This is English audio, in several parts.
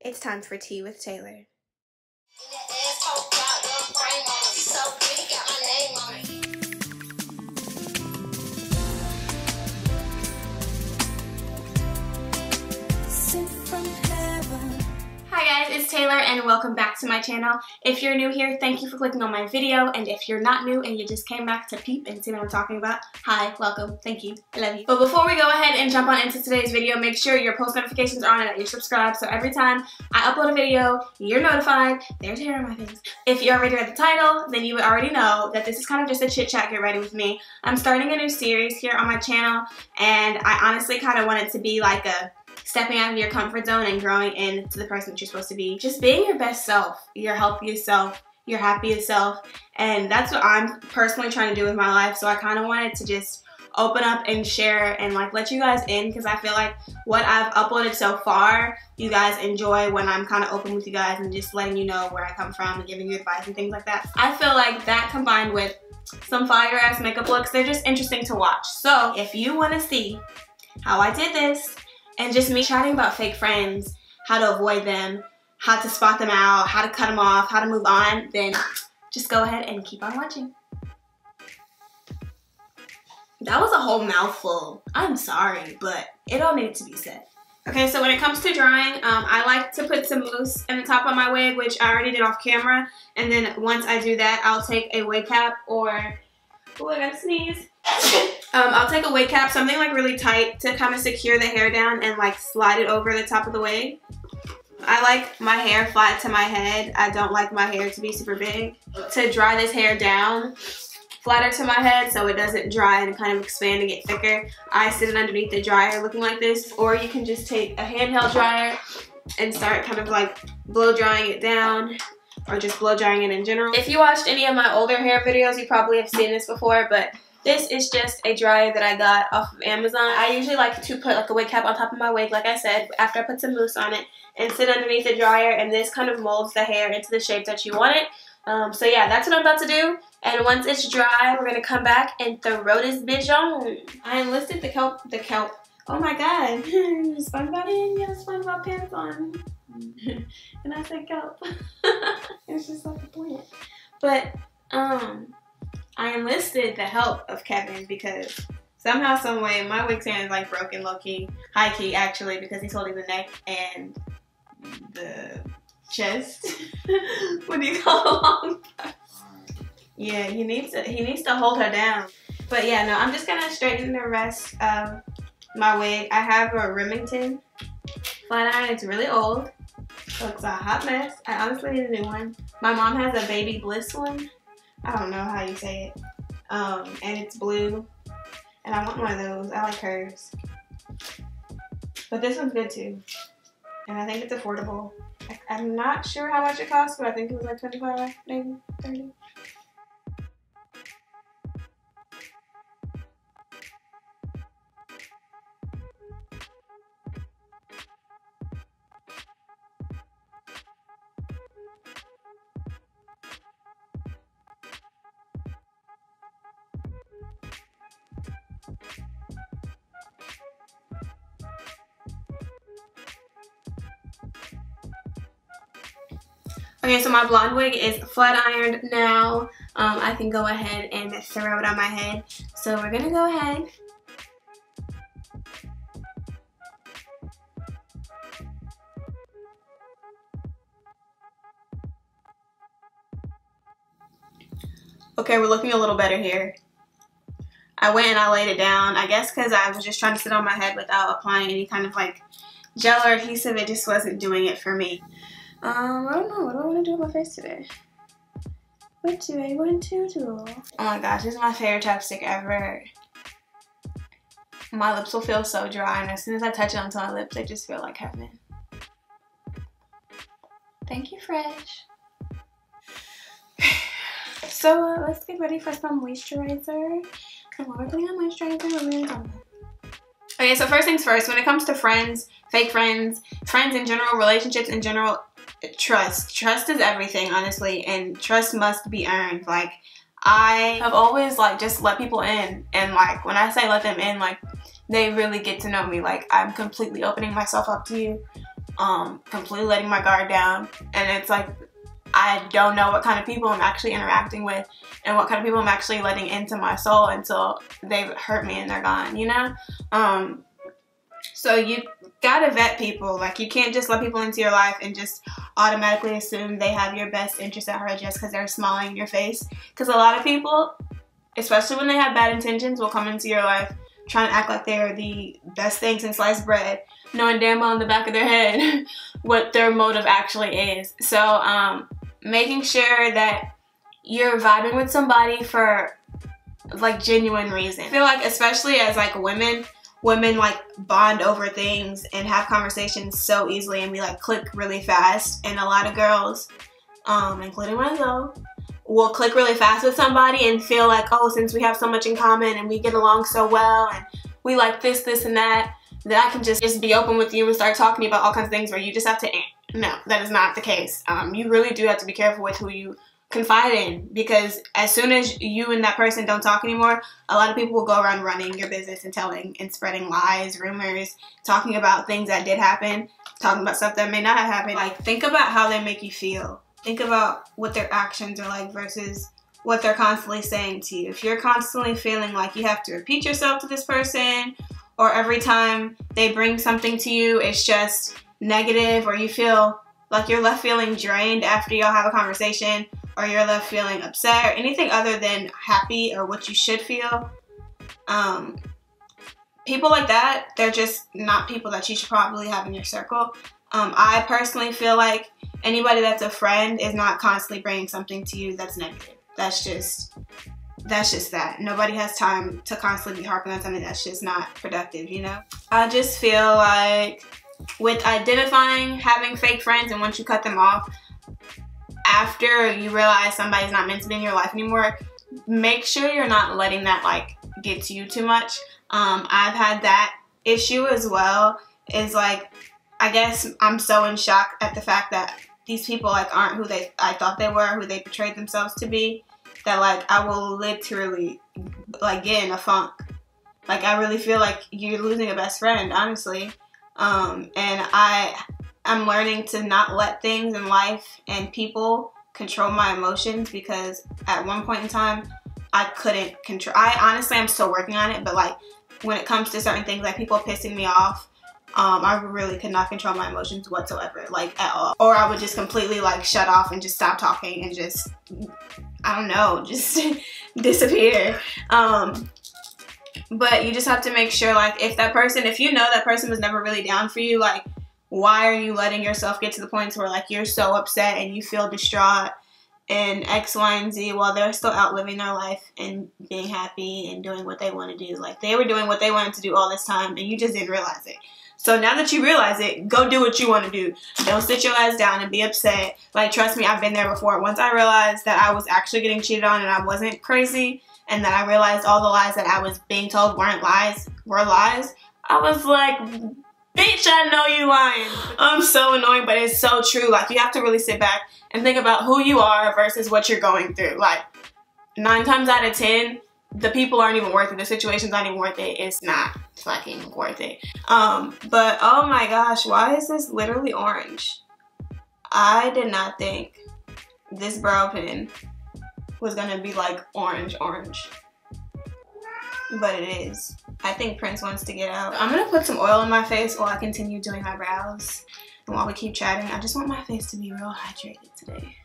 It's time for tea with Taylor. Hi guys, it's Taylor and welcome back to my channel. If you're new here, thank you for clicking on my video, and if you're not new and you just came back to peep and see what I'm talking about, hi, welcome, thank you, I love you. But before we go ahead and jump on into today's video, make sure your post notifications are on and that you're subscribed, so every time I upload a video, you're notified. There's hair on my face. If you already read the title, then you would already know that this is kind of just a chit chat, get ready with me. I'm starting a new series here on my channel, and I honestly kind of want it to be like a stepping out of your comfort zone and growing into the person that you're supposed to be. Just being your best self, your healthiest self, your happiest self. And that's what I'm personally trying to do with my life. So I kind of wanted to just open up and share and like let you guys in, because I feel like what I've uploaded so far, you guys enjoy when I'm kind of open with you guys and just letting you know where I come from and giving you advice and things like that. I feel like that combined with some fire ass makeup looks, they're just interesting to watch. So if you want to see how I did this, and just me chatting about fake friends, how to avoid them, how to spot them out, how to cut them off, how to move on, then just go ahead and keep on watching. That was a whole mouthful. I'm sorry, but it all needed to be said. Okay, so when it comes to drying, I like to put some mousse in the top of my wig, which I already did off camera. And then once I do that, I'll take a wig cap or, oh, I gotta sneeze. I'll take a wig cap, something like really tight to kind of secure the hair down and like slide it over the top of the wig. I like my hair flat to my head. I don't like my hair to be super big. To dry this hair down, flatter to my head so it doesn't dry and kind of expand and get thicker, I sit it underneath the dryer looking like this. Or you can just take a handheld dryer and start kind of like blow drying it down, or just blow drying it in general. If you watched any of my older hair videos, you probably have seen this before, but this is just a dryer that I got off of Amazon. I usually like to put like a wig cap on top of my wig, like I said, after I put some mousse on it, and sit underneath the dryer, and this kind of molds the hair into the shape that you want it. So yeah, that's what I'm about to do. And once it's dry, we're gonna come back and throw this bitch on. I enlisted the kelp. Oh my god, SpongeBob in, yeah, SpongeBob pants on. And I said kelp. It's just like a plant. But I enlisted the help of Kevin because somehow, some way, my wig stand is like broken low-key, high-key actually, because he's holding the neck and the chest. What do you call the long part? Yeah, he needs to hold her down. But yeah, no, I'm just gonna straighten the rest of my wig. I have a Remington flat iron. It's really old. Looks a hot mess. I honestly need a new one. My mom has a Baby Bliss one. I don't know how you say it. And it's blue. And I want one of those. I like hers. But this one's good too. And I think it's affordable. I'm not sure how much it costs, but I think it was like $25, maybe $30. Okay, so my blonde wig is flat ironed now. I can go ahead and throw it on my head. So we're gonna go ahead. Okay, we're looking a little better here. I went and I laid it down. I guess because I was just trying to sit on my head without applying any kind of like gel or adhesive. It just wasn't doing it for me. I don't know. What do I want to do with my face today? What do I want to do? Oh my gosh, this is my favorite chapstick ever. My lips will feel so dry, and as soon as I touch it onto my lips, they just feel like heaven. Thank you, Fresh. So let's get ready for some moisturizer. And while we're putting on moisturizer, we're going to go. Okay, so first things first, when it comes to friends, fake friends, friends in general, relationships in general, trust. Trust is everything, honestly, and trust must be earned. Like, I have always, like, just let people in, and, like, when I say let them in, like, they really get to know me. Like, I'm completely opening myself up to you, completely letting my guard down, and it's like I don't know what kind of people I'm actually interacting with and what kind of people I'm actually letting into my soul until they've hurt me and they're gone, you know? So you gotta vet people. Like, you can't just let people into your life and just automatically assume they have your best interest at heart just because they're smiling in your face. Because a lot of people, especially when they have bad intentions, will come into your life trying to act like they are the best thing since sliced bread, knowing damn well in the back of their head what their motive actually is. So making sure that you're vibing with somebody for like genuine reason. I feel like, especially as like women like bond over things and have conversations so easily, and we like click really fast. And a lot of girls, including myself, will click really fast with somebody and feel like, oh, since we have so much in common and we get along so well and we like this and that I can just be open with you and start talking to you about all kinds of things, where you just have to, no, that is not the case. You really do have to be careful with who you confide in, because as soon as you and that person don't talk anymore, a lot of people will go around running your business and telling and spreading lies, rumors, talking about things that did happen, talking about stuff that may not have happened. Like, think about how they make you feel. Think about what their actions are like versus what they're constantly saying to you. If you're constantly feeling like you have to repeat yourself to this person, or every time they bring something to you, it's just negative, or you feel like you're left feeling drained after y'all have a conversation, or you're left feeling upset, or anything other than happy or what you should feel, people like that, they're just not people that you should probably have in your circle. I personally feel like anybody that's a friend is not constantly bringing something to you that's negative. That's just that. Nobody has time to constantly be harping on something that's just not productive, you know? I just feel like with identifying having fake friends, and once you cut them off, after you realize somebody's not meant to be in your life anymore, make sure you're not letting that like get to you too much. I've had that issue as well. Is like, I guess I'm so in shock at the fact that these people like aren't who I thought they were, who they portrayed themselves to be, that like I will literally like get in a funk. Like, I really feel like you're losing a best friend, honestly. And I'm learning to not let things in life and people control my emotions, because at one point in time I couldn't control. Honestly, I'm still working on it, but like when it comes to certain things, like people pissing me off, I really could not control my emotions whatsoever, like at all. Or I would just completely like shut off and just stop talking and just, I don't know, just disappear. But you just have to make sure, like, if you know that person was never really down for you, like, why are you letting yourself get to the points where like you're so upset and you feel distraught and X, Y, and Z while they're still out living their life and being happy and doing what they want to do? Like, they were doing what they wanted to do all this time and you just didn't realize it. So now that you realize it, go do what you want to do. Don't sit your ass down and be upset. Like, trust me, I've been there before. Once I realized that I was actually getting cheated on and I wasn't crazy, and that I realized all the lies that I was being told weren't lies, were lies, I was like, bitch, I know you lying. I'm so annoying, but it's so true. Like, you have to really sit back and think about who you are versus what you're going through. Like, 9 times out of 10, the people aren't even worth it. The situation's not even worth it. It's not fucking worth it. But oh my gosh, why is this literally orange? I did not think this brow pen was gonna be like orange, but it is. I think Prince wants to get out. I'm gonna put some oil in my face while I continue doing my brows. And while we keep chatting, I just want my face to be real hydrated today.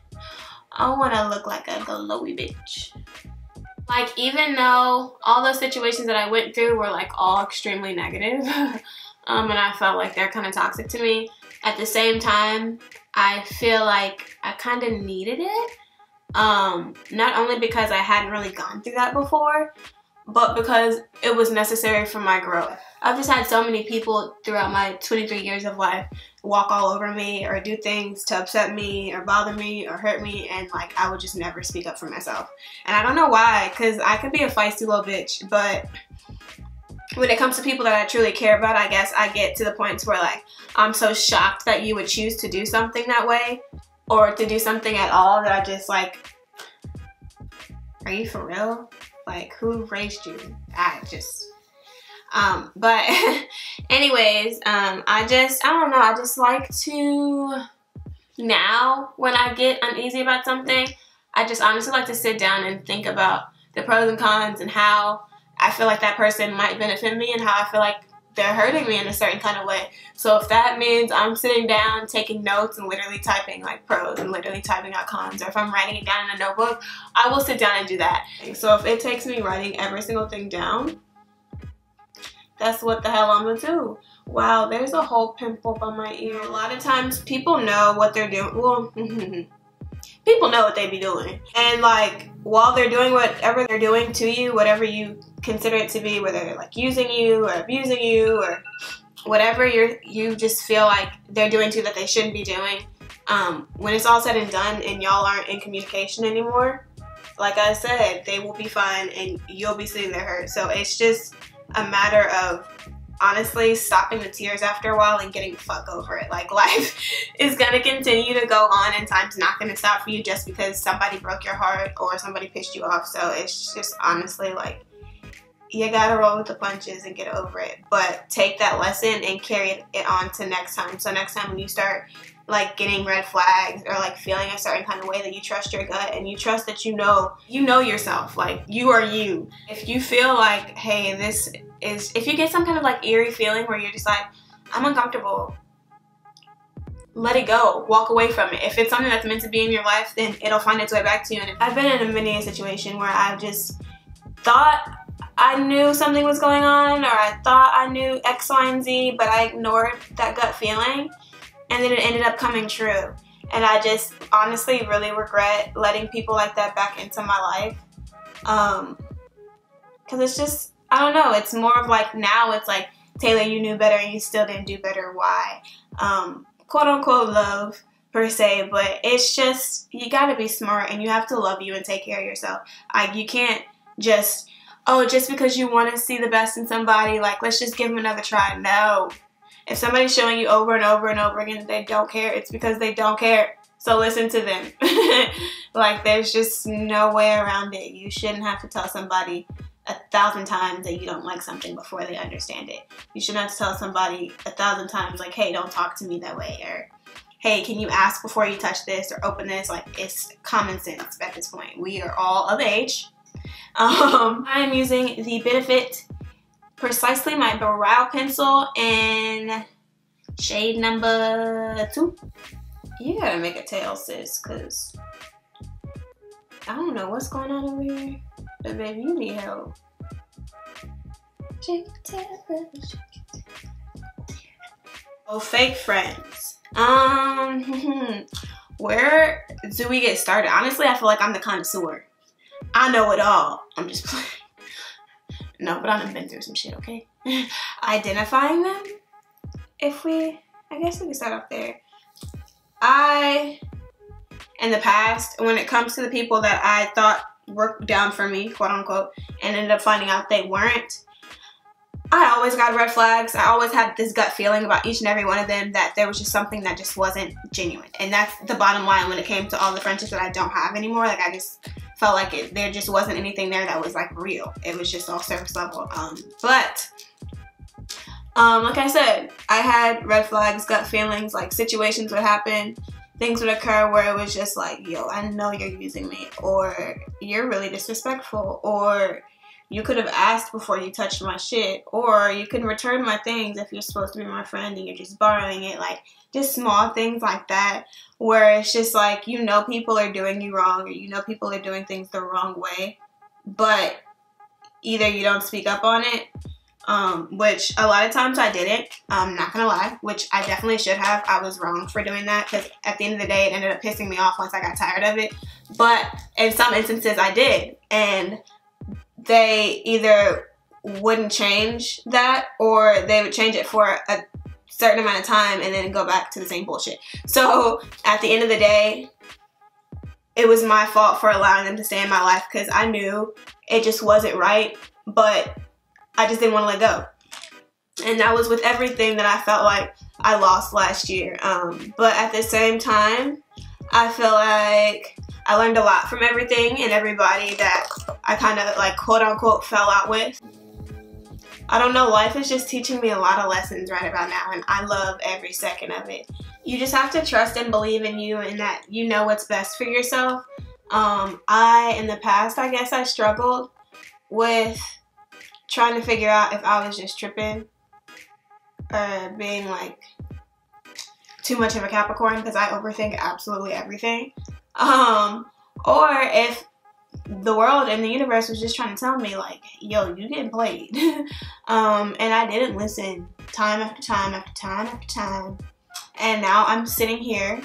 I wanna look like a glowy bitch. Like, even though all those situations that I went through were like all extremely negative, and I felt like they're kind of toxic to me, at the same time, I feel like I kind of needed it. Not only because I hadn't really gone through that before, but because it was necessary for my growth. I've just had so many people throughout my 23 years of life walk all over me or do things to upset me or bother me or hurt me, and like I would just never speak up for myself. And I don't know why, because I could be a feisty little bitch, but when it comes to people that I truly care about, I guess I get to the points where like I'm so shocked that you would choose to do something that way or to do something at all, that I just like, are you for real? Like, who raised you? But anyways, I don't know, I just like to, now when I get uneasy about something, I just honestly like to sit down and think about the pros and cons and how I feel like that person might benefit me and how I feel like they're hurting me in a certain kind of way. So if that means I'm sitting down taking notes and literally typing like pros and literally typing out cons, or if I'm writing it down in a notebook, I will sit down and do that. So if it takes me writing every single thing down, that's what the hell I'm gonna do. Wow, there's a whole pimple on my ear. A lot of times people know what they're doing. Well, people know what they be doing. And like, while they're doing whatever they're doing to you, whatever you consider it to be, whether they're like using you or abusing you or whatever you just feel like they're doing to you that they shouldn't be doing, when it's all said and done and y'all aren't in communication anymore, like I said, they will be fine and you'll be sitting there hurt. So it's just a matter of honestly stopping the tears after a while and getting the fuck over it. Like, life is gonna continue to go on and time's not gonna stop for you just because somebody broke your heart or somebody pissed you off. So it's just honestly like, you gotta roll with the punches and get over it. But take that lesson and carry it on to next time. So next time when you start like getting red flags or like feeling a certain kind of way, that you trust your gut and you trust that you know yourself. Like, you are you. If you feel like, hey, if you get some kind of like eerie feeling where you're just like, I'm uncomfortable, let it go. Walk away from it. If it's something that's meant to be in your life, then it'll find its way back to you. And I've been in a situation where I've just thought I knew something was going on, or I thought I knew X, Y, and Z, but I ignored that gut feeling, and then it ended up coming true. And I just honestly really regret letting people like that back into my life. Because it's just, I don't know, it's more of like, now it's like, Taylor, you knew better and you still didn't do better. Why? Quote unquote love per se, but it's just, you gotta be smart and you have to love you and take care of yourself. You can't just, just because you want to see the best in somebody, like, let's just give them another try. No. If somebody's showing you over and over and over again that they don't care, it's because they don't care. So listen to them. Like, there's just no way around it. You shouldn't have to tell somebody 1,000 times that you don't like something before they understand it. You shouldn't have to tell somebody 1,000 times like, hey, don't talk to me that way, or hey, can you ask before you touch this or open this? Like, it's common sense at this point. We are all of age. I'm using the Benefit Precisely My Brow Pencil in shade number 2. You gotta make a tail, sis, because I don't know what's going on over here, but baby, you need help. Shake your tail, shake your tail. Oh, fake friends. Where do we get started? Honestly, I feel like I'm the connoisseur. I know it all. I'm just playing. No, but I've been through some shit, okay? Identifying them? I guess we can start off there. In the past, when it comes to the people that I thought were down for me, quote unquote, and ended up finding out they weren't, I always got red flags. I always had this gut feeling about each and every one of them that there was just something that just wasn't genuine. And that's the bottom line when it came to all the friendships that I don't have anymore. Like, I just felt like there just wasn't anything there that was like real. It was just all surface level. Like I said, I had red flags, gut feelings, like situations would happen, things would occur where it was just like, yo, I know you're using me, or you're really disrespectful, or you could have asked before you touched my shit, or you can return my things if you're supposed to be my friend and you're just borrowing it. Like, just small things like that, where it's just like, you know, people are doing you wrong, or you know people are doing things the wrong way, but either you don't speak up on it, which a lot of times I didn't, I'm not gonna lie, which I definitely should have. I was wrong for doing that, because at the end of the day, it ended up pissing me off once I got tired of it. But in some instances I did, and they either wouldn't change that, or they would change it for a certain amount of time and then go back to the same bullshit. So at the end of the day, it was my fault for allowing them to stay in my life, because I knew it just wasn't right, but I just didn't want to let go. And that was with everything that I felt like I lost last year. But at the same time, I feel like I learned a lot from everything and everybody that I kind of like quote unquote fell out with. I don't know, life is just teaching me a lot of lessons right about now, and I love every second of it. You just have to trust and believe in you and that you know what's best for yourself. In the past, I guess I struggled with trying to figure out if I was just tripping or being like too much of a Capricorn because I overthink absolutely everything. Or if the world and the universe was just trying to tell me like, yo, you getting played. And I didn't listen time after time after time after time. And now I'm sitting here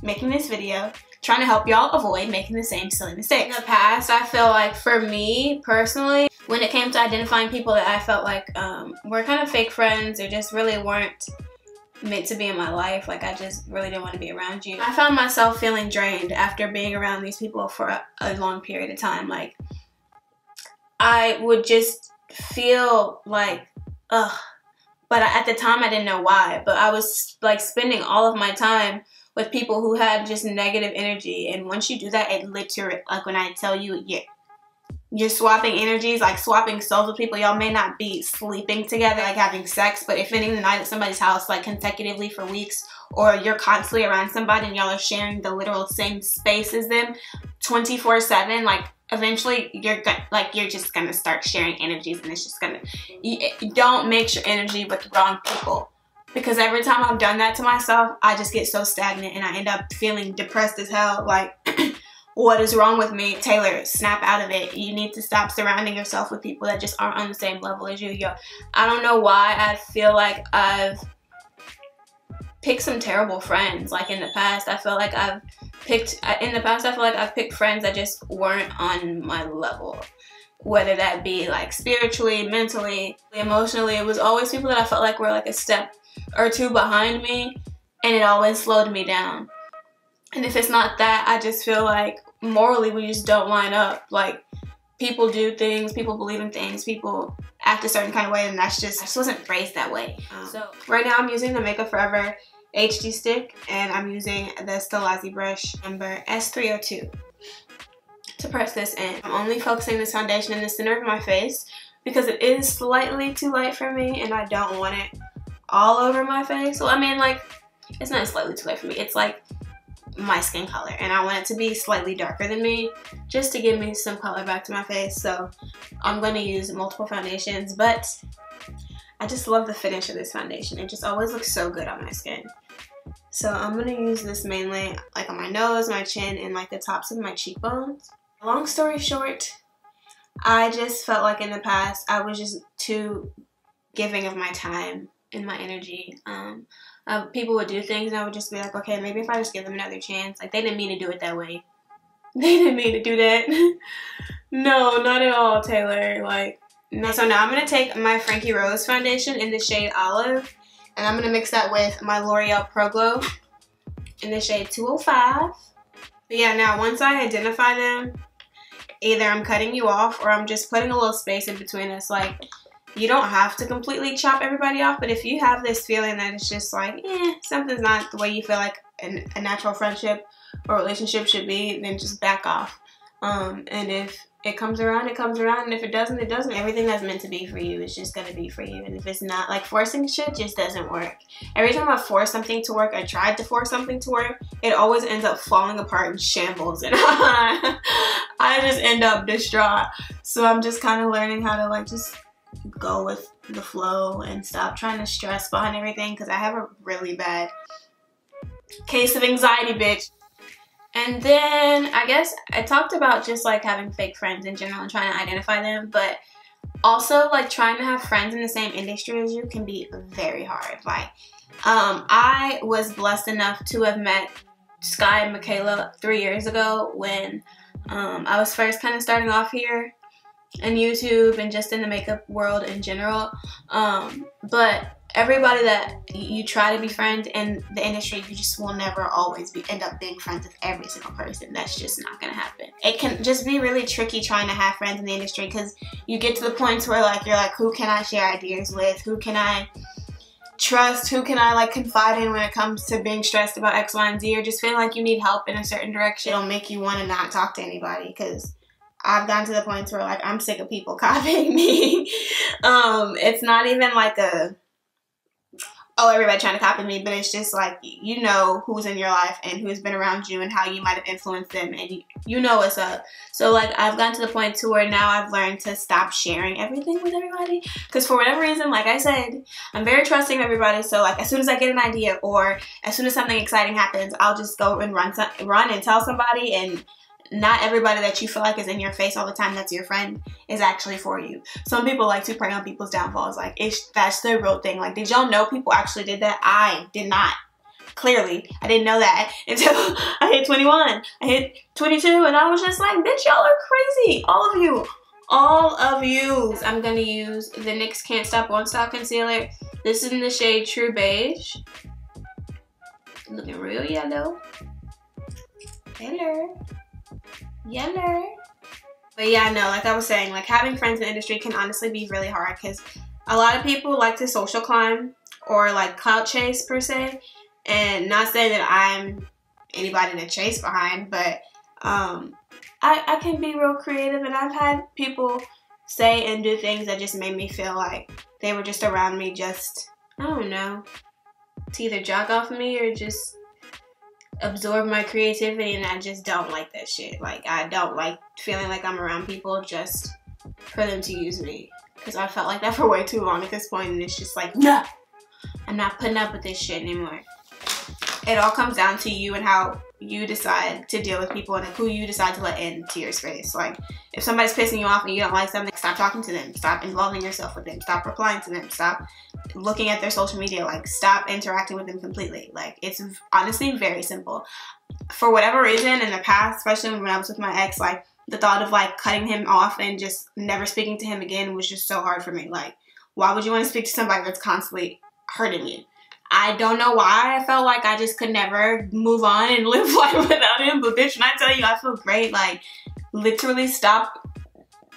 making this video trying to help y'all avoid making the same silly mistake. In the past, I feel like for me personally, when it came to identifying people that I felt like were kind of fake friends or just really weren't meant to be in my life, like I just really didn't want to be around you, I found myself feeling drained after being around these people for a long period of time. Like I would just feel like, ugh. But at the time I didn't know why, but I was like spending all of my time with people who had just negative energy. And once you do that, it literally, like when I tell you, you're swapping energies, like swapping souls with people. Y'all may not be sleeping together, like having sex, but if spending the night at somebody's house like consecutively for weeks, or you're constantly around somebody and y'all are sharing the literal same space as them 24/7, like eventually you're just gonna start sharing energies, and it's just gonna, you don't mix your energy with the wrong people. Because every time I've done that to myself, I just get so stagnant and I end up feeling depressed as hell. Like, what is wrong with me? Taylor, snap out of it. You need to stop surrounding yourself with people that just aren't on the same level as you. Yo, I don't know why I feel like I've picked some terrible friends. Like in the past, I feel like I've picked friends that just weren't on my level. Whether that be like spiritually, mentally, emotionally. It was always people that I felt like were like a step or two behind me, and it always slowed me down. And if it's not that, I just feel like morally we just don't line up. Like people do things, people believe in things, people act a certain kind of way, and I just wasn't raised that way. So right now I'm using the Makeup Forever HD stick, and I'm using the Stilazzi brush number S302 to press this in. I'm only focusing this foundation in the center of my face because it is slightly too light for me and I don't want it all over my face. Well, I mean, like, it's not slightly too light for me. It's like my skin color, and I want it to be slightly darker than me just to give me some color back to my face. So I'm going to use multiple foundations, but I just love the finish of this foundation. It just always looks so good on my skin. So I'm going to use this mainly like on my nose, my chin, and like the tops of my cheekbones. Long story short, I just felt like in the past I was just too giving of my time and my energy. People would do things and I would just be like, okay, maybe if I just give them another chance. Like, they didn't mean to do it that way. They didn't mean to do that. No, not at all, Taylor. Like, no. So now I'm going to take my Frankie Rose foundation in the shade Olive, and I'm going to mix that with my L'Oreal Pro Glow in the shade 205. But yeah, now once I identify them, either I'm cutting you off or I'm just putting a little space in between us. Like, you don't have to completely chop everybody off, but if you have this feeling that it's just like, something's not the way you feel like a natural friendship or relationship should be, then just back off. And if it comes around, it comes around, and if it doesn't, it doesn't. Everything that's meant to be for you is just gonna be for you, and if it's not, like, forcing shit just doesn't work. Every time I force something to work, I tried to force something to work, it always ends up falling apart in shambles, and I just end up distraught. So I'm just kind of learning how to, like, just go with the flow and stop trying to stress behind everything, because I have a really bad case of anxiety, bitch. And then I guess I talked about just like having fake friends in general and trying to identify them, but also like trying to have friends in the same industry as you can be very hard. Like I was blessed enough to have met Sky and Michaela 3 years ago when I was first kind of starting off here in YouTube and just in the makeup world in general. But everybody that you try to be friends in the industry, you just will never always end up being friends with every single person. That's just not gonna happen. It can just be really tricky trying to have friends in the industry, because you get to the points where like you're like, who can I share ideas with? Who can I trust? Who can I like confide in when it comes to being stressed about X, Y, and Z, or just feeling like you need help in a certain direction? It'll make you want to not talk to anybody, because I've gotten to the point where like I'm sick of people copying me. It's not even like a, oh, everybody trying to copy me, but it's just like, you know who's in your life and who's been around you and how you might have influenced them, and you know what's up. So like I've gotten to the point to where now I've learned to stop sharing everything with everybody, because for whatever reason, like I said, I'm very trusting of everybody. So like as soon as I get an idea or as soon as something exciting happens, I'll just go and run and tell somebody, and not everybody that you feel like is in your face all the time that's your friend is actually for you. Some people like to prey on people's downfalls. Like, that's the real thing. Like, did y'all know people actually did that? I did not. Clearly, I didn't know that until I hit 21. I hit 22, and I was just like, bitch, y'all are crazy. All of you. All of you. I'm going to use the NYX Can't Stop Won't Stop Concealer. This is in the shade True Beige. Looking real yellow. Hello. Yellow. But yeah, no, like I was saying, like having friends in the industry can honestly be really hard, because a lot of people like to social climb or like clout chase per se, and not saying that I'm anybody to chase behind, but I can be real creative, and I've had people say and do things that just made me feel like they were just around me just, I don't know, to either jog off me or just absorb my creativity, and I just don't like that shit. Like, I don't like feeling like I'm around people just for them to use me, because I felt like that for way too long at this point, and it's just like, no, I'm not putting up with this shit anymore. It all comes down to you and how you decide to deal with people and who you decide to let into your space. Like, if somebody's pissing you off and you don't like something, stop talking to them, stop involving yourself with them, stop replying to them, stop looking at their social media, like stop interacting with them completely. Like, it's honestly very simple. For whatever reason in the past, especially when I was with my ex, like the thought of like cutting him off and just never speaking to him again was just so hard for me. Like, why would you want to speak to somebody that's constantly hurting you? I don't know why I felt like I just could never move on and live life without him, but bitch, when I tell you I feel great, like literally stop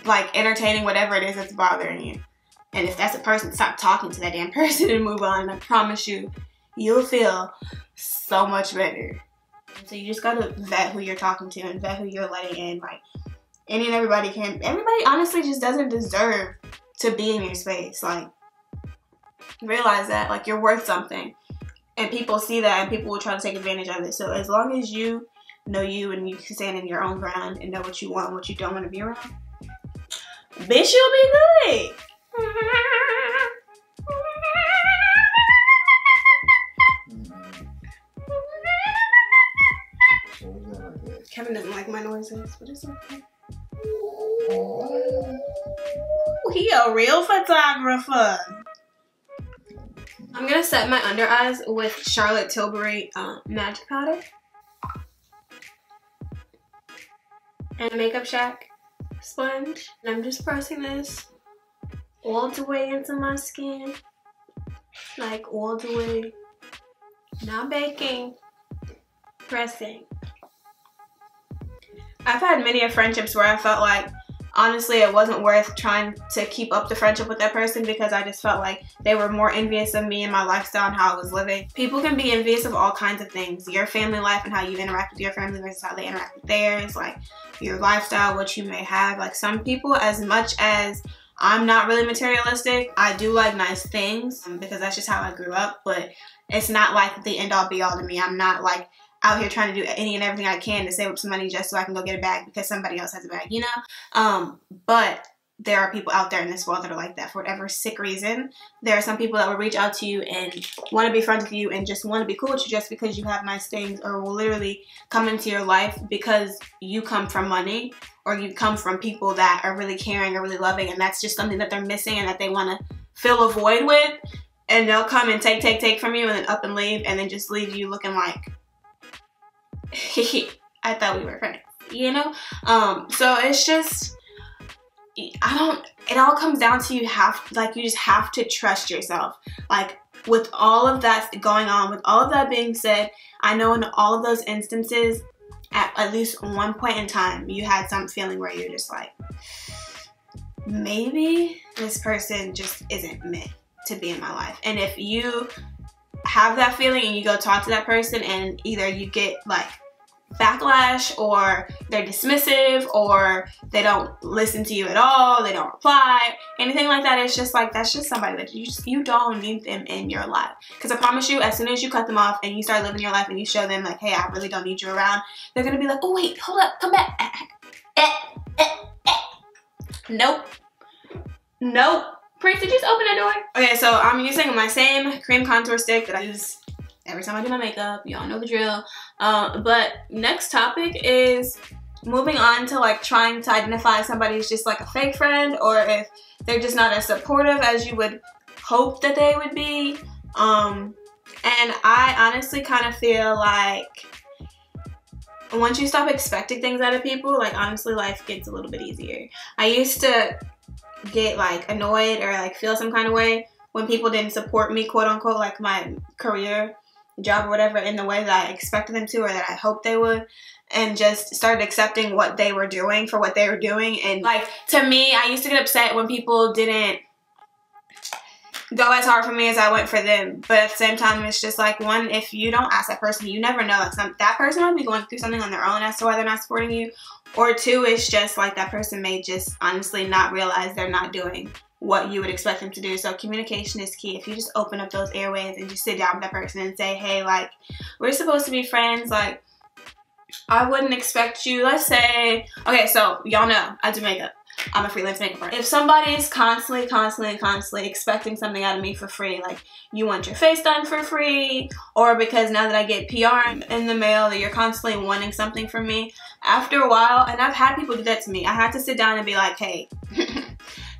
like entertaining whatever it is that's bothering you. And if that's a person, stop talking to that damn person and move on. And I promise you, you'll feel so much better. So you just gotta vet who you're talking to and vet who you're letting in. Like, any and everybody honestly just doesn't deserve to be in your space. Like, realize that, like, you're worth something, and people see that, and people will try to take advantage of it. So as long as you know you and you can stand in your own ground and know what you want and what you don't want to be around, bitch, you'll be good. Kevin doesn't like my noises, but it's okay. Ooh, he a real photographer. I'm gonna set my under eyes with Charlotte Tilbury Magic Powder and a Makeup Shack sponge. And I'm just pressing this all the way into my skin, like all the way, not baking, pressing. I've had many friendships where I felt like, honestly, it wasn't worth trying to keep up the friendship with that person, because I just felt like they were more envious of me and my lifestyle and how I was living. People can be envious of all kinds of things. Your family life and how you interact with your family versus how they interact with theirs. Like, your lifestyle, what you may have. Like, some people, as much as I'm not really materialistic, I do like nice things because that's just how I grew up. But it's not like the end all be all to me. I'm not like out here trying to do any and everything I can to save up some money just so I can go get a bag because somebody else has a bag, you know? But there are people out there in this world that are like that for whatever sick reason. There are some people that will reach out to you and want to be friends with you and just want to be cool with you just because you have nice things, or will literally come into your life because you come from money, or you come from people that are really caring or really loving, and that's just something that they're missing and that they want to fill a void with, and they'll come and take from you and then up and leave, and then just leave you looking like, I thought we were friends, you know? So it's just, it all comes down to you just have to trust yourself. Like, with all of that going on, with all of that being said, I know in all of those instances, at least one point in time, you had some feeling where you're just like, maybe this person just isn't meant to be in my life. And if you have that feeling and you go talk to that person and either you get like backlash, or they're dismissive, or they don't listen to you at all, they don't reply, anything like that. It's just like, that's just somebody that you don't need them in your life. Because I promise you, as soon as you cut them off and you start living your life and you show them like, hey, I really don't need you around, they're gonna be like, oh wait, hold up, come back. Nope. Nope. Prince, did you just open that door? Okay, so I'm using my same cream contour stick that I use every time I do my makeup. Y'all know the drill. But next topic is moving on to like trying to identify if somebody's just like a fake friend, or if they're just not as supportive as you would hope that they would be. And I honestly kind of feel like once you stop expecting things out of people, like honestly life gets a little bit easier. I used to get like annoyed or like feel some kind of way when people didn't support me, quote unquote, like my career, job, or whatever, in the way that I expected them to or that I hoped they would, and just started accepting what they were doing for what they were doing. And like, to me, I used to get upset when people didn't go as hard for me as I went for them. But at the same time, it's just like, one, if you don't ask that person, you never know. Like that person might be going through something on their own as to why they're not supporting you. Or two, it's just like that person may just honestly not realize they're not doing what you would expect them to do. So communication is key. If you just open up those airways and just sit down with that person and say, hey, like, we're supposed to be friends. Like, I wouldn't expect you, let's say, okay, so y'all know I do makeup. I'm a freelance makeup artist. If somebody is constantly expecting something out of me for free, like you want your face done for free, or because now that I get PR in the mail that you're constantly wanting something from me, after a while, and I've had people do that to me, I had to sit down and be like, hey,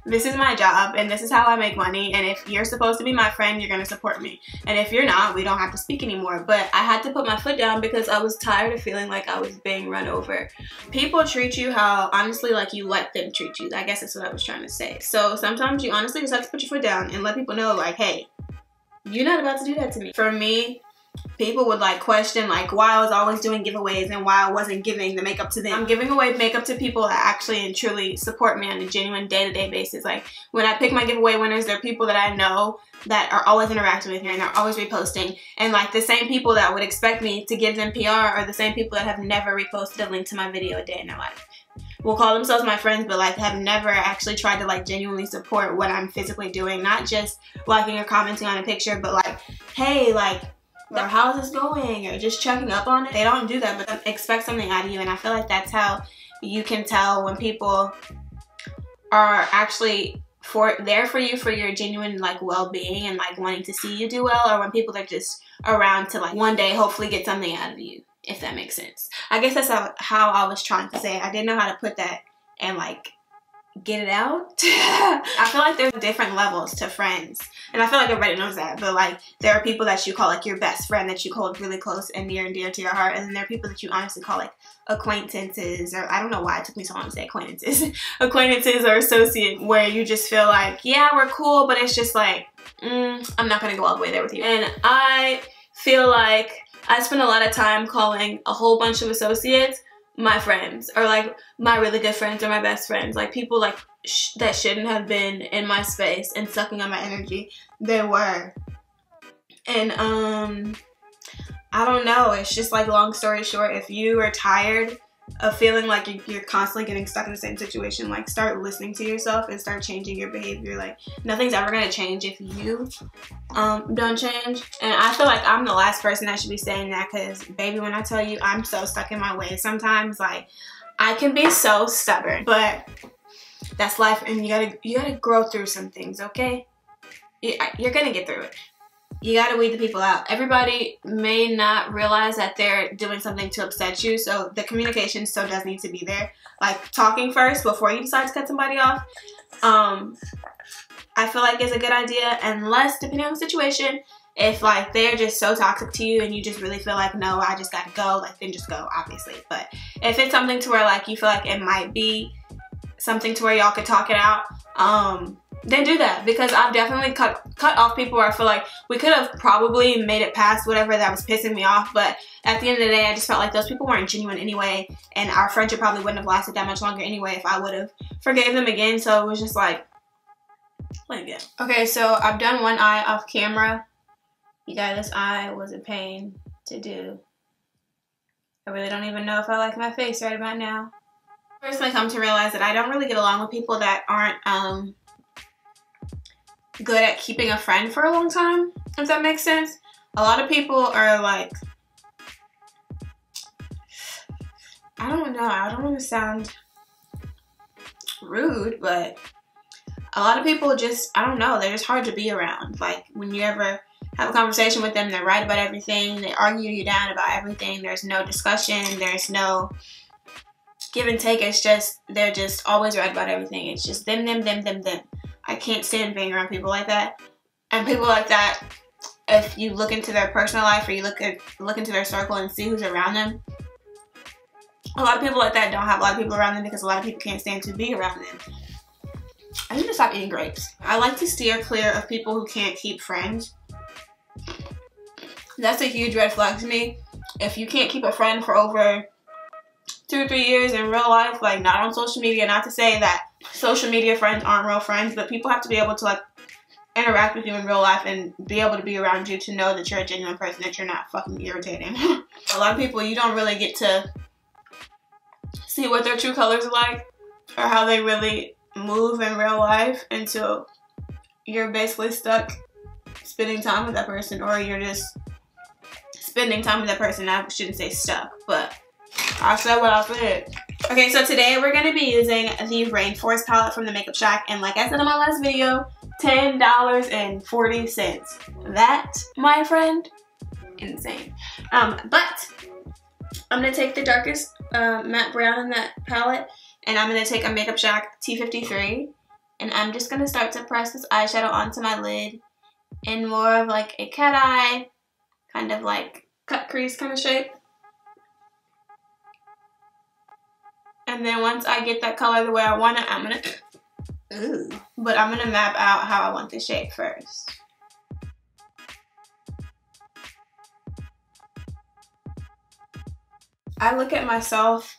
this is my job and this is how I make money, and if you're supposed to be my friend, you're gonna support me, and if you're not, we don't have to speak anymore. But I had to put my foot down because I was tired of feeling like I was being run over. People treat you how, honestly, like you let them treat you. I guess that's what I was trying to say. So sometimes you honestly just have to put your foot down and let people know, like, hey, you're not about to do that to me. For me, people would like question like why I was always doing giveaways and why I wasn't giving the makeup to them. I'm giving away makeup to people that actually and truly support me on a genuine day-to-day basis. Like when I pick my giveaway winners, they're people that I know that are always interacting with me and they're always reposting. And like the same people that would expect me to give them PR are the same people that have never reposted a link to my video a day in their life. Will call themselves my friends, but like have never actually tried to like genuinely support what I'm physically doing. Not just liking or commenting on a picture, but like, hey, like, or how's this going, or just checking up on it. They don't do that, but they expect something out of you. And I feel like that's how you can tell when people are actually there for you for your genuine like well-being and like wanting to see you do well, or when people are just around to like one day hopefully get something out of you, if that makes sense. I guess that's how I was trying to say it. I didn't know how to put that and like get it out. I feel like there's different levels to friends, and I feel like everybody knows that, but like there are people that you call like your best friend that you hold really close and near and dear to your heart, and then there are people that you honestly call like acquaintances, or I don't know why it took me so long to say acquaintances acquaintances or associates, where you just feel like, yeah, we're cool, but it's just like, I'm not gonna go all the way there with you. And I feel like I spend a lot of time calling a whole bunch of associates my friends, or like my really good friends or my best friends, like people like that shouldn't have been in my space and sucking on my energy. They were. And I don't know, it's just like, long story short, if you are tired of feeling like you're constantly getting stuck in the same situation, like start listening to yourself and start changing your behavior. Like nothing's ever gonna change if you don't change. And I feel like I'm the last person that should be saying that, because baby, when I tell you I'm so stuck in my ways sometimes, like I can be so stubborn, but that's life, and you gotta grow through some things, okay? You're gonna get through it. You gotta weed the people out. Everybody may not realize that they're doing something to upset you, so the communication still does need to be there. Like talking first before you decide to cut somebody off, I feel like is a good idea, unless, depending on the situation, if like they're just so toxic to you and you just really feel like, no, I just gotta go, like then just go, obviously. But if it's something to where like you feel like it might be something to where y'all could talk it out, then do that, because I've definitely cut off people where I feel like we could have probably made it past whatever that was pissing me off, but at the end of the day, I just felt like those people weren't genuine anyway, and our friendship probably wouldn't have lasted that much longer anyway if I would have forgave them again. So it was just like, let it go. Okay, so I've done one eye off camera. You guys, this eye was a pain to do. I really don't even know if I like my face right about now. I personally come to realize that I don't really get along with people that aren't good at keeping a friend for a long time, if that makes sense. A lot of people are like, I don't know, I don't want to sound rude, but a lot of people just, I don't know, they're just hard to be around. Like, when you ever have a conversation with them, they're right about everything, they argue you down about everything, there's no discussion, there's no give and take, it's just, they're just always right about everything. It's just them, them, them, them, them. I can't stand being around people like that. And people like that, if you look into their personal life or you look into their circle and see who's around them, a lot of people like that don't have a lot of people around them because a lot of people can't stand to be around them. I need to stop eating grapes. I like to steer clear of people who can't keep friends. That's a huge red flag to me. If you can't keep a friend for over 2 or 3 years in real life, like not on social media, not to say that social media friends aren't real friends, but people have to be able to like interact with you in real life and be able to be around you to know that you're a genuine person, that you're not fucking irritating. A lot of people, you don't really get to see what their true colors are like or how they really move in real life until you're basically stuck spending time with that person, or you're just spending time with that person. I shouldn't say stuck, but I said what I said. Okay, so today we're going to be using the Rainforest palette from the Makeup Shack, and like I said in my last video, $10.40. That, my friend, insane. But I'm going to take the darkest matte brown in that palette, and I'm going to take a Makeup Shack T53, and I'm just going to start to press this eyeshadow onto my lid in more of like a cat eye, kind of like cut crease kind of shape. And then once I get that color the way I want it, I'm gonna map out how I want the shape first. I look at myself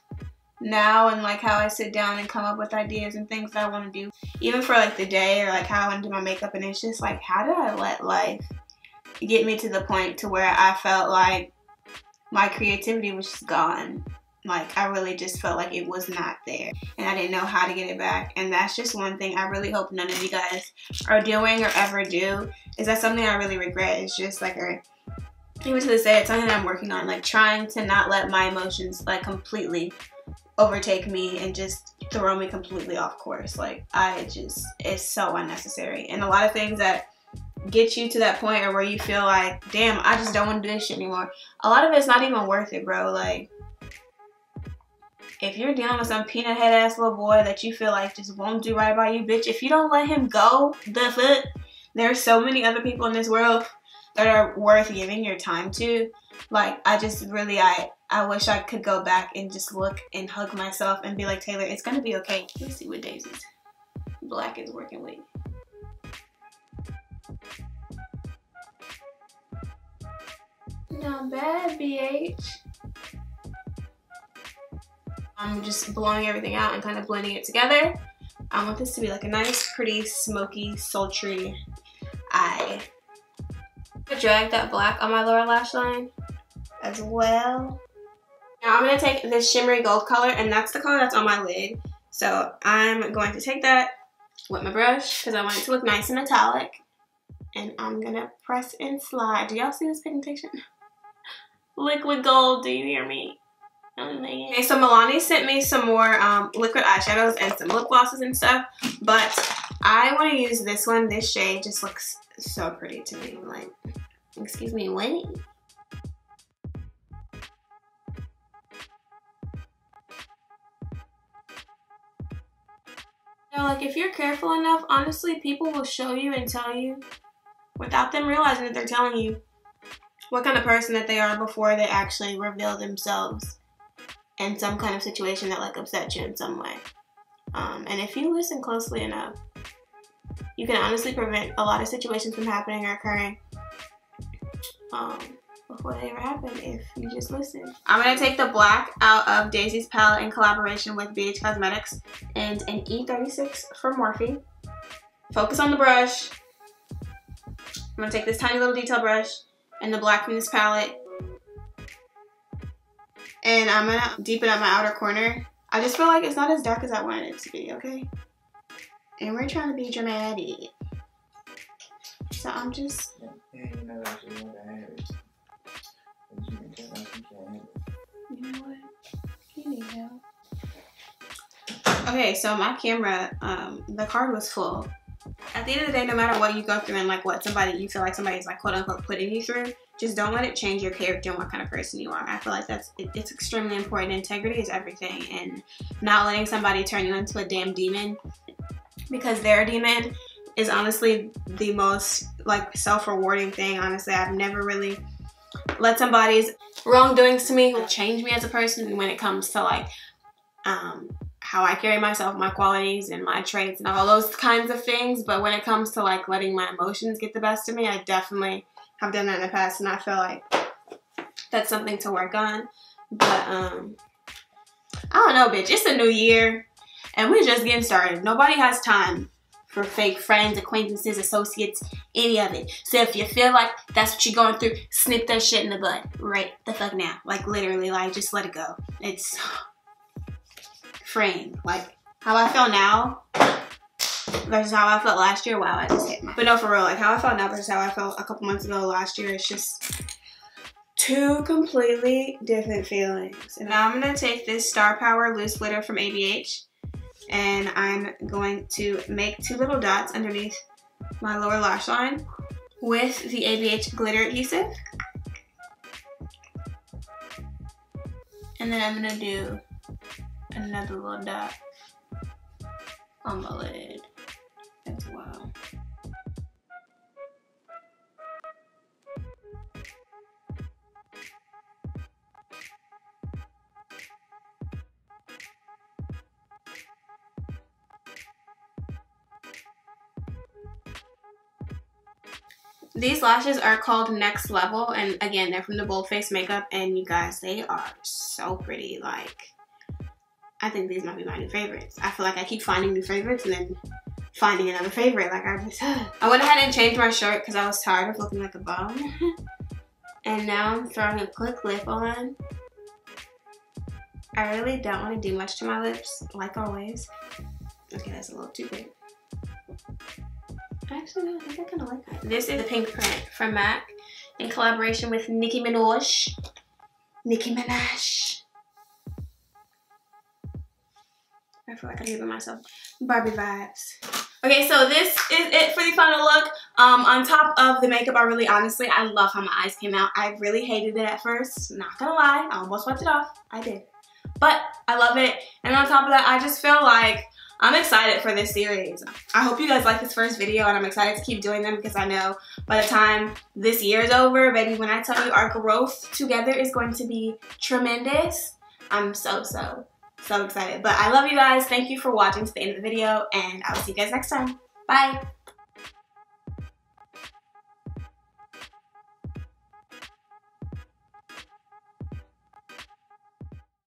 now and like how I sit down and come up with ideas and things that I want to do, even for like the day, or like how I want to do my makeup, and it's just like, how did I let life get me to the point to where I felt like my creativity was just gone? Like, I really just felt like it was not there, and I didn't know how to get it back. And that's just one thing I really hope none of you guys are doing or ever do, is that something I really regret. It's just like, even to this day, it's something that I'm working on, like trying to not let my emotions like completely overtake me and just throw me completely off course. Like, it's so unnecessary. And a lot of things that get you to that point, or where you feel like, damn, I just don't want to do this shit anymore, a lot of it's not even worth it, bro. Like, if you're dealing with some peanut head ass little boy that you feel like just won't do right by you, bitch, if you don't let him go, there are so many other people in this world that are worth giving your time to. Like, I just really, I wish I could go back and just look and hug myself and be like, Taylor, it's gonna be okay. Let's see what Daisy's black is working with. Not bad, BH. I'm just blowing everything out and kind of blending it together. I want this to be like a nice, pretty, smoky, sultry eye. I drag that black on my lower lash line as well. Now I'm going to take this shimmery gold color, and that's the color that's on my lid. So I'm going to take that with my brush because I want it to look nice and metallic. And I'm going to press and slide. Do y'all see this pigmentation? Liquid gold, do you hear me? Okay, so Milani sent me some more liquid eyeshadows and some lip glosses and stuff, but I want to use this one. This shade just looks so pretty to me. Like, excuse me, wait. You know, like, if you're careful enough, honestly, people will show you and tell you without them realizing that they're telling you what kind of person that they are before they actually reveal themselves in some kind of situation that like upset you in some way. And if you listen closely enough, you can honestly prevent a lot of situations from happening or occurring before they ever happen if you just listen. I'm going to take the black out of Daisy's palette in collaboration with BH Cosmetics and an E36 from Morphe. Focus on the brush. I'm going to take this tiny little detail brush and the black from this palette And I'm gonna deepen up my outer corner. I just feel like it's not as dark as I wanted it to be, okay? And we're trying to be dramatic. So I'm just... You know what? You need help. Okay, so my camera, the card was full. At the end of the day, no matter what you go through and like what you feel like somebody's like quote unquote putting you through, just don't let it change your character and what kind of person you are. I feel like it's extremely important. Integrity is everything, and not letting somebody turn you into a damn demon because their demon is honestly the most like self-rewarding thing. Honestly, I've never really let somebody's wrongdoings to me change me as a person when it comes to like how I carry myself, my qualities and my traits and all those kinds of things. But when it comes to like letting my emotions get the best of me, I definitely have done that in the past, and I feel like that's something to work on. But I don't know, bitch. It's a new year and we're just getting started. Nobody has time for fake friends, acquaintances, associates, any of it. So if you feel like that's what you're going through, snip that shit in the bud right the fuck now. Like literally, like just let it go. It's freeing. Like how I feel now versus how I felt last year. Wow, I just hit my... But no, for real, like how I felt now versus how I felt a couple months ago last year, it's just two completely different feelings. And now I'm gonna take this Star Power loose glitter from ABH, and I'm going to make 2 little dots underneath my lower lash line with the ABH glitter adhesive. And then I'm gonna do another little dot on my lid as well. These lashes are called Next Level, and again, they're from the Bold Face Makeup, and you guys, they are so pretty. Like, I think these might be my new favorites. I feel like I keep finding new favorites and then finding another favorite. Like, I went ahead and changed my shirt because I was tired of looking like a bum. And now I'm throwing a quick lip on. I really don't want to do much to my lips, like always. Okay, that's a little too big. Actually, no, I think I kind of like that. This is the pink print from MAC in collaboration with Nicki Minaj. Nicki Minaj. I feel like I'm giving myself Barbie vibes. Okay, so this is it for the final look. On top of the makeup, I love how my eyes came out. I really hated it at first. Not gonna lie, I almost wiped it off. I did. But I love it. And on top of that, I just feel like I'm excited for this series. I hope you guys like this first video, and I'm excited to keep doing them because I know by the time this year is over, baby, when I tell you our growth together is going to be tremendous, I'm so excited. But I love you guys. Thank you for watching to the end of the video, and I will see you guys next time. Bye.